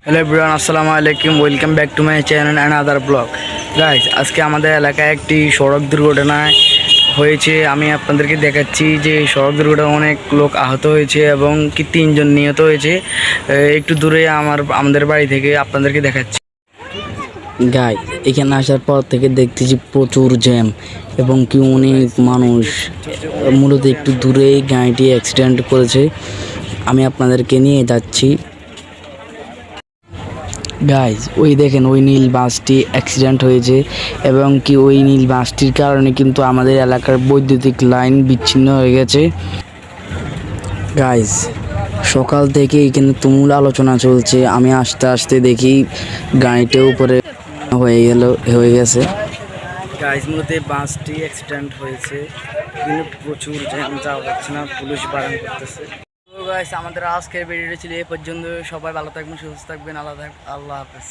Hello everyone, আসসালামু আলাইকুম। Welcome back to my channel and other blog. Guys, আজকে আমাদের এলাকায় একটি সড়ক দুর্ঘটনায় হয়েছে। আমি আপনাদেরকে দেখাচ্ছি যে সড়ক দুর্ঘটনায় অনেক লোক আহত হয়েছে এবং কি 3 জন নিহত হয়েছে। একটু দূরে আমাদের বাড়ি থেকে আপনাদেরকে দেখাচ্ছি। গাইজ, এখানে আসার পর থেকে দেখতেছি প্রচুর জ্যাম এবং কি অনেক মানুষ। মূলত একটু দূরেই গাড়িটি অ্যাক্সিডেন্ট করেছে। আমি আপনাদেরকে নিয়ে যাচ্ছি। গাইজ, ওই দেখেন, ওই নীল বাসটি অ্যাক্সিডেন্ট হয়েছে এবং কি ওই নীল বাসটির কারণে কিন্তু আমাদের এলাকার বৈদ্যুতিক লাইন বিচ্ছিন্ন হয়ে গেছে। গাইজ, সকাল থেকে এখানে তুমুল আলোচনা চলছে। আমি আস্তে আস্তে দেখি গাড়িটার উপরে হয়ে গেছে। গাইজ, মূলত বাসটি অ্যাক্সিডেন্ট হয়েছে কিন্তু প্রচুর জ্যাম, যাওয়া যাচ্ছে না, পুলিশ বারণ করতেছে। তো গাইজ, আমাদের আজকের ভিডিওটি ছিল এই পর্যন্ত। সবাই ভালো থাকবেন, সুস্থ থাকবেন। আল্লাহ হাফেজ।